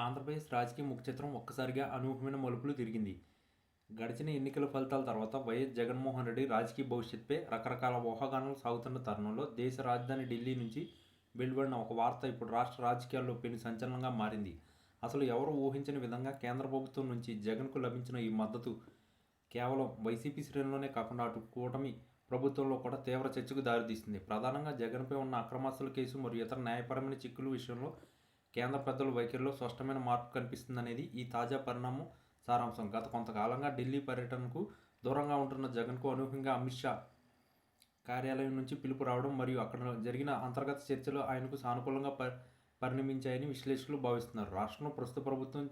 ఆంధ్రప్రదేశ్ రాజకీయ ముఖచిత్రం ఒక్కసారిగా అనూహ్యమైన మలుపులు తిరిగింది. గడిచిన ఎన్నికల ఫలితాల తర్వాత వైఎస్ జగన్మోహన్ రెడ్డి రాజకీయ భవిష్యత్తుపై రకరకాల ఊహాగానాలు సాగుతున్న తరుణంలో దేశ రాజధాని ఢిల్లీ నుంచి వెలువడిన ఒక వార్త ఇప్పుడు రాష్ట్ర రాజకీయాల్లో పెను సంచలనంగా మారింది. అసలు ఎవరు ఊహించని విధంగా కేంద్ర ప్రభుత్వం నుంచి జగన్కు లభించిన ఈ మద్దతు కేవలం వైసీపీ శ్రేణుల్లోనే కాకుండా అటు కూటమి ప్రభుత్వంలో కూడా తీవ్ర చర్చకు దారితీస్తుంది. ప్రధానంగా జగన్పై ఉన్న అక్రమాస్తుల కేసు మరియు ఇతర న్యాయపరమైన చిక్కుల విషయంలో కేంద్ర పెద్దల వైఖరిలో స్పష్టమైన మార్పు కనిపిస్తుందనేది ఈ తాజా పరిణామం సారాంశం. గత కొంతకాలంగా ఢిల్లీ పర్యటనకు దూరంగా ఉంటున్న జగన్కు అనూహ్యంగా అమిత్ షా కార్యాలయం నుంచి పిలుపు రావడం మరియు అక్కడ జరిగిన అంతర్గత చర్చలు ఆయనకు సానుకూలంగా పరిణమించాయని విశ్లేషకులు భావిస్తున్నారు. రాష్ట్రంలో ప్రస్తుత ప్రభుత్వం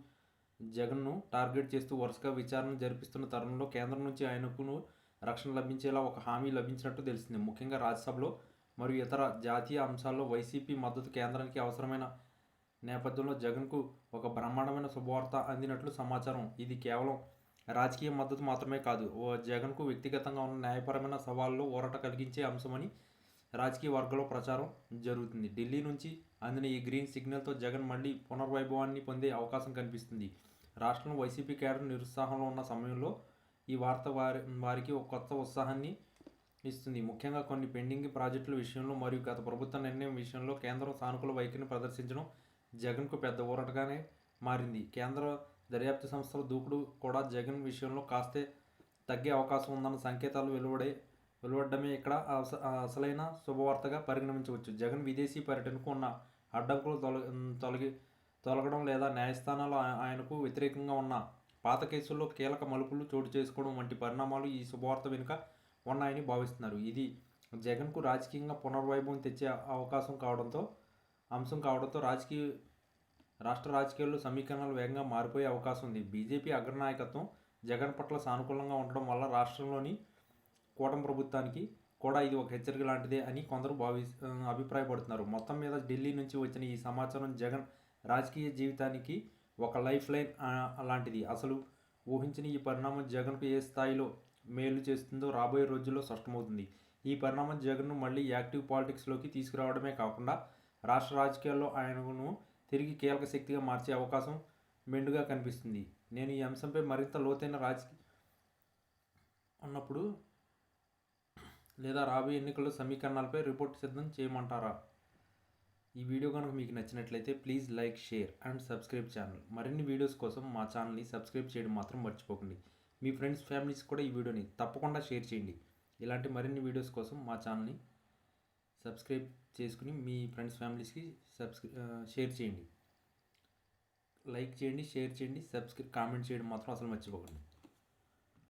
జగన్ను టార్గెట్ చేస్తూ వరుసగా విచారణ జరిపిస్తున్న తరుణంలో కేంద్రం నుంచి ఆయనకు రక్షణ లభించేలా ఒక హామీ లభించినట్టు తెలిసింది. ముఖ్యంగా రాజ్యసభలో మరియు ఇతర జాతీయ అంశాల్లో వైసీపీ మద్దతు కేంద్రానికి అవసరమైన నేపథ్యంలో జగన్కు ఒక బ్రహ్మాండమైన శుభవార్త అందినట్లు సమాచారం. ఇది కేవలం రాజకీయ మద్దతు మాత్రమే కాదు, జగన్కు వ్యక్తిగతంగా ఉన్న న్యాయపరమైన సవాళ్ళలో ఊరట కలిగించే అంశమని రాజకీయ వర్గాల్లో ప్రచారం జరుగుతుంది. ఢిల్లీ నుంచి అందిన ఈ గ్రీన్ సిగ్నల్తో జగన్ మళ్లీ పునర్వైభవాన్ని పొందే అవకాశం కనిపిస్తుంది. రాష్ట్రంలో వైసీపీ కేడర్ నిరుత్సాహంలో ఉన్న సమయంలో ఈ వార్త వారికి ఒక కొత్త ఉత్సాహాన్ని ఇస్తుంది. ముఖ్యంగా కొన్ని పెండింగ్ ప్రాజెక్టుల విషయంలో మరియు గత ప్రభుత్వ నిర్ణయం విషయంలో కేంద్రం సానుకూల వైఖరిని ప్రదర్శించడం జగన్కు పెద్ద ఊరటగానే మారింది. కేంద్ర దర్యాప్తు సంస్థల దూకుడు కూడా జగన్ విషయంలో కాస్తే తగ్గే అవకాశం ఉందన్న సంకేతాలు వెలువడమే ఇక్కడ అసలైన శుభవార్తగా పరిగణించవచ్చు. జగన్ విదేశీ పర్యటనకు ఉన్న అడ్డంకులు తొలగడం లేదా న్యాయస్థానాలు ఆయనకు వ్యతిరేకంగా ఉన్న పాత కేసుల్లో కీలక మలుపులు చోటు చేసుకోవడం వంటి పరిణామాలు ఈ శుభవార్త వెనుక ఉన్నాయని భావిస్తున్నారు. ఇది జగన్కు రాజకీయంగా పునర్వైభవం తెచ్చే అంశం కావడంతో రాష్ట్ర రాజకీయాల్లో సమీకరణలు వేగంగా మారిపోయే అవకాశం ఉంది. బీజేపీ అగ్రనాయకత్వం జగన్ పట్ల సానుకూలంగా ఉండడం వల్ల రాష్ట్రంలోని కూటమి ప్రభుత్వానికి కూడా ఇది ఒక హెచ్చరిక లాంటిదే అని కొందరు అభిప్రాయపడుతున్నారు. మొత్తం మీద ఢిల్లీ నుంచి వచ్చిన ఈ సమాచారం జగన్ రాజకీయ జీవితానికి ఒక లైఫ్ లైన్ లాంటిది. అసలు ఊహించిన ఈ పరిణామం జగన్కు ఏ స్థాయిలో మేలు చేస్తుందో రాబోయే రోజుల్లో స్పష్టమవుతుంది. ఈ పరిణామం జగన్ను మళ్ళీ యాక్టివ్ పాలిటిక్స్లోకి తీసుకురావడమే కాకుండా రాష్ట్ర రాజకీయాల్లో ఆయనను తిరిగి కీలక శక్తిగా మార్చే అవకాశం మెండుగా కనిపిస్తుంది. నేను ఈ అంశంపై మరింత లోతైన రాజకీయ ఉన్నప్పుడు లేదా రాబోయే ఎన్నికల్లో సమీకరణాలపై రిపోర్ట్ సిద్ధం చేయమంటారా? ఈ వీడియో కనుక మీకు నచ్చినట్లయితే please like, share and subscribe channel. మరిన్ని వీడియోస్ కోసం మా ఛానల్ని సబ్స్క్రైబ్ చేయడం మాత్రం మర్చిపోకండి. మీ ఫ్రెండ్స్, ఫ్యామిలీస్ కూడా ఈ వీడియోని తప్పకుండా షేర్ చేయండి. ఇలాంటి మరిన్ని వీడియోస్ కోసం మా ఛానల్ని సబ్స్క్రైబ్ చేసుకుని మీ ఫ్రెండ్స్, ఫ్యామిలీస్కి షేర్ చేయండి. లైక్ చేయండి, షేర్ చేయండి, కామెంట్ చేయడం మాత్రం అసలు మర్చిపోకండి.